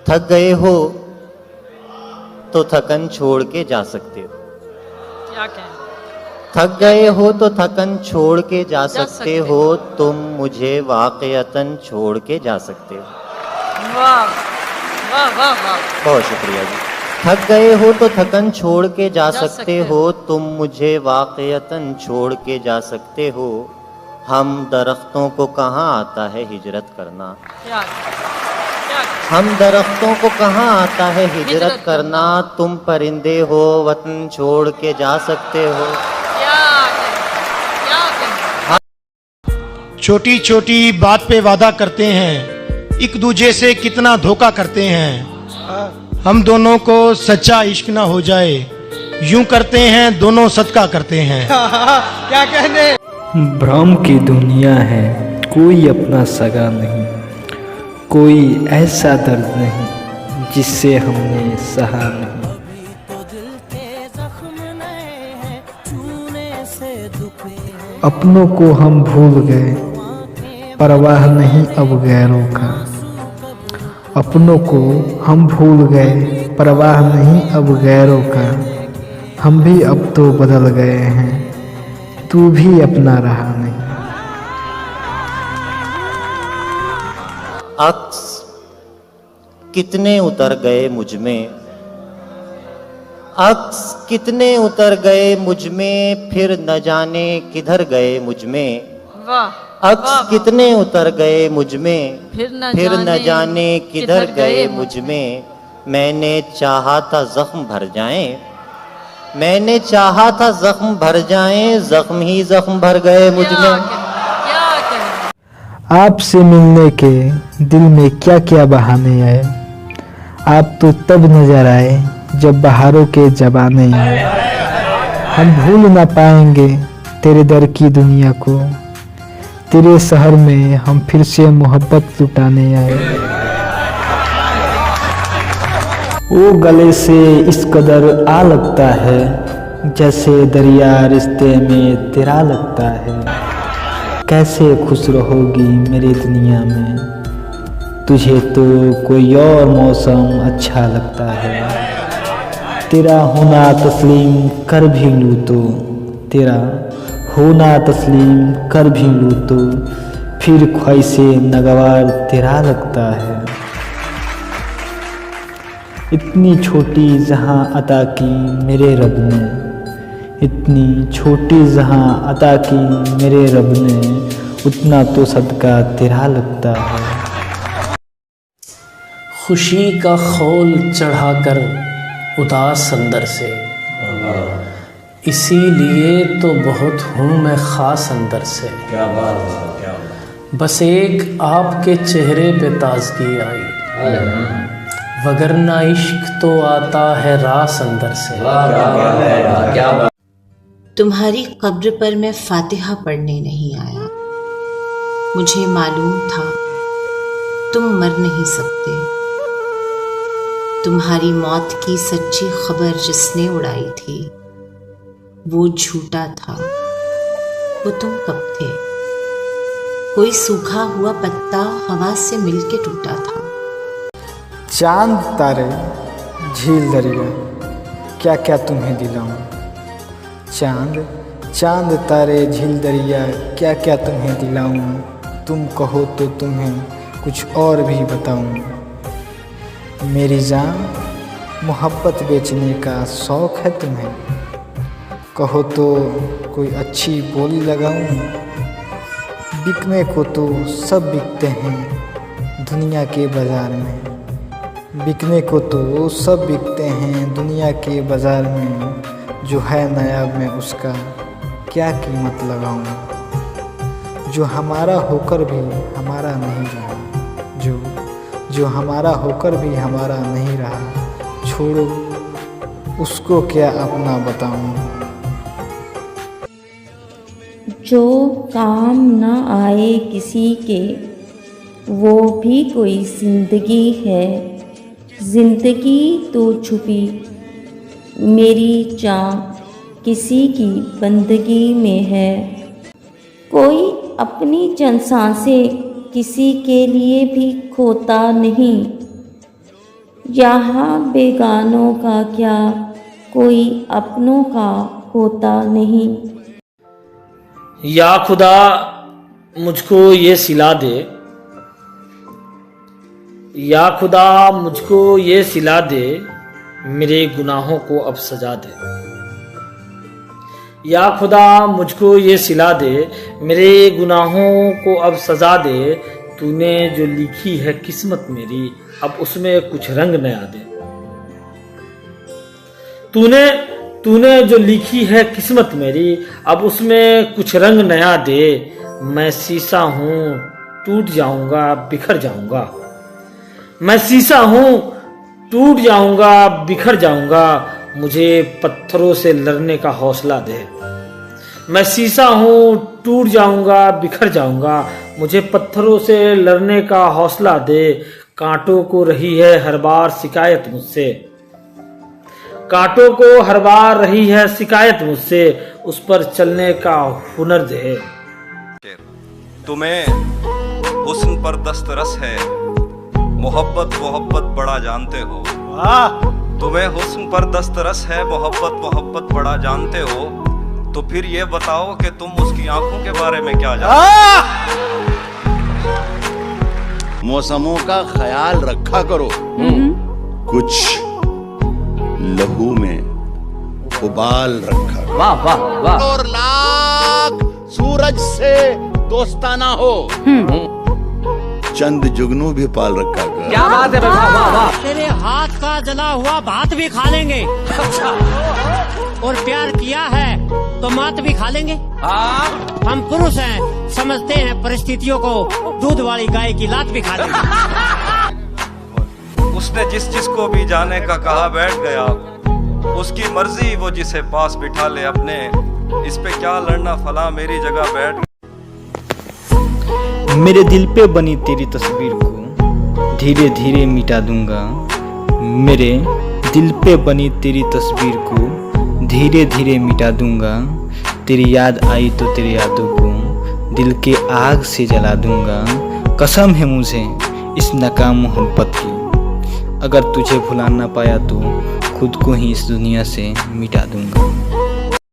थक गए हो तो थकन छोड़ के जा सकते हो। क्या कहें? थक गए हो तो थकन छोड़ के जा सकते हो, तुम मुझे वाकईतन छोड़ के जा सकते हो। वाह वाह वाह वाह। बहुत शुक्रिया जी। थक गए हो तो थकन छोड़ के जा सकते हो, तुम मुझे वाकईतन छोड़ के जा सकते हो। हम दरख्तों को कहाँ आता है हिजरत करना, क्या हम दरख्तों को कहाँ आता है हिजरत करना, तुम परिंदे हो वतन छोड़ के जा सकते हो। छोटी छोटी बात पे वादा करते हैं, एक दूजे से कितना धोखा करते हैं। हम दोनों को सच्चा इश्क ना हो जाए, यूं करते हैं दोनों सदका करते हैं। क्या कहने। भ्रम की दुनिया है, कोई अपना सगा नहीं, कोई ऐसा दर्द नहीं जिससे हमने सहा नहीं। अपनों को हम भूल गए, परवाह नहीं अब गैरों का। अपनों को हम भूल गए, परवाह नहीं अब गैरों का। हम भी अब तो बदल गए हैं, तू भी अपना रहा नहीं। अक्स कितने उतर गए मुझ में, अक्स कितने उतर गए मुझ में, फिर न जाने किधर गए मुझ में। अक्स कितने उतर गए मुझ में, फिर न जाने किधर गए मुझ में। मैंने चाहा था जख्म भर जाएं, मैंने चाहा था जख्म भर जाएं, जख्म ही जख्म भर गए मुझ में। आपसे मिलने के दिल में क्या क्या बहाने आए, आप तो तब नजर आए जब बहारों के जबाने आए। हम भूल ना पाएंगे तेरे दर की दुनिया को, तेरे शहर में हम फिर से मोहब्बत लुटाने आए। वो गले से इस कदर आ लगता है, जैसे दरिया रिश्ते में तेरा लगता है। कैसे खुश रहोगी मेरी दुनिया में, तुझे तो कोई और मौसम अच्छा लगता है। तेरा होना तस्लीम कर भी लूँ तो, तेरा होना तस्लीम कर भी लूँ तो, फिर ख्वाहिशे नगवार तेरा लगता है। इतनी छोटी जहां अता की मेरे रब ने, इतनी छोटी जहां अता की मेरे रब ने, उतना तो सदका तेरा लगता है। खुशी का खौल चढ़ाकर उदास अंदर से, इसीलिए तो बहुत हूँ मैं ख़ास अंदर से। क्या बात है, क्या बात। बस एक आपके चेहरे पे ताजगी आई, वगरना इश्क तो आता है रास अंदर से। क्या बात। तुम्हारी कब्र पर मैं फातिहा पढ़ने नहीं आया, मुझे मालूम था तुम मर नहीं सकते। तुम्हारी मौत की सच्ची खबर जिसने उड़ाई थी, वो झूठा था। वो तुम कब थे? कोई सूखा हुआ पत्ता हवा से मिलके टूटा था। चांद तारे झील दरिया क्या क्या तुम्हें दिलाऊं, चांद तारे झील दरिया क्या क्या तुम्हें दिलाऊं। तुम कहो तो तुम्हें कुछ और भी बताऊं। मेरी जान मोहब्बत बेचने का शौक़ है तुम्हें, कहो तो कोई अच्छी बोली लगाऊं। बिकने को तो सब बिकते हैं दुनिया के बाज़ार में, बिकने को तो सब बिकते हैं दुनिया के बाज़ार में। जो है नायाब में उसका क्या कीमत लगाऊं। जो हमारा होकर भी हमारा नहीं रहा, जो हमारा होकर भी हमारा नहीं रहा, छोड़ो उसको क्या अपना बताऊं। जो काम न आए किसी के, वो भी कोई ज़िंदगी है। ज़िंदगी तो छुपी मेरी चाँद किसी की बंदगी में है। कोई अपनी चंद सांसें किसी के लिए भी खोता नहीं, यहाँ बेगानों का क्या कोई अपनों का होता नहीं। या खुदा मुझको ये सिला दे, या खुदा मुझको ये सिला दे, मेरे गुनाहों को अब सजा दे। या खुदा मुझको ये सिला दे, मेरे गुनाहों को अब सजा दे। तूने जो लिखी है किस्मत मेरी, अब उसमें कुछ रंग नया दे। तूने जो लिखी है किस्मत मेरी, अब उसमें कुछ रंग नया दे। मैं शीशा हूँ टूट जाऊंगा बिखर जाऊंगा, मैं शीशा हूँ टूट जाऊंगा बिखर जाऊंगा, मुझे पत्थरों से लड़ने का हौसला दे। मैं शीशा हूँ टूट जाऊंगा बिखर जाऊंगा, मुझे पत्थरों से लड़ने का हौसला दे। कांटों को रही है हर बार शिकायत मुझसे, कांटों को हर बार रही है शिकायत मुझसे, उस पर चलने का हुनर दे। तुम्हें हुस्न पर दस्तरस है, मोहब्बत बड़ा जानते हो। तुम्हें हुस्न पर दस्तरस है, मोहब्बत बड़ा जानते हो। तो फिर ये बताओ कि तुम उसकी आंखों के बारे में क्या जानते हो? मौसमों का ख्याल रखा करो, कुछ लहू में उबाल रखा करो। वाह वाह वाह। और लाख सूरज से दोस्ताना हो, चंद जुगनू भी पाल रखा कर। क्या बात है, वाह वाह वाह। तेरे हाथ का जला हुआ भात भी खा लेंगे। और प्यार किया है तो मात भी खा लेंगे। हम पुरुष हैं, समझते हैं परिस्थितियों को, दूध वाली गाय की लात भी खा लेंगे। उसने जिसको भी जाने का कहा बैठ गया, उसकी मर्जी वो जिसे पास बिठा ले अपने। इस पे क्या लड़ना फला, मेरी जगह बैठ। मेरे दिल पे बनी तेरी तस्वीर को धीरे धीरे मिटा दूंगा, मेरे दिल पे बनी तेरी तस्वीर को धीरे धीरे मिटा दूंगा। तेरी याद आई तो तेरी यादों को दिल के आग से जला दूंगा। कसम है मुझे इस नाकाम मोहब्बत की, अगर तुझे भुला ना पाया तो खुद को ही इस दुनिया से मिटा दूंगा।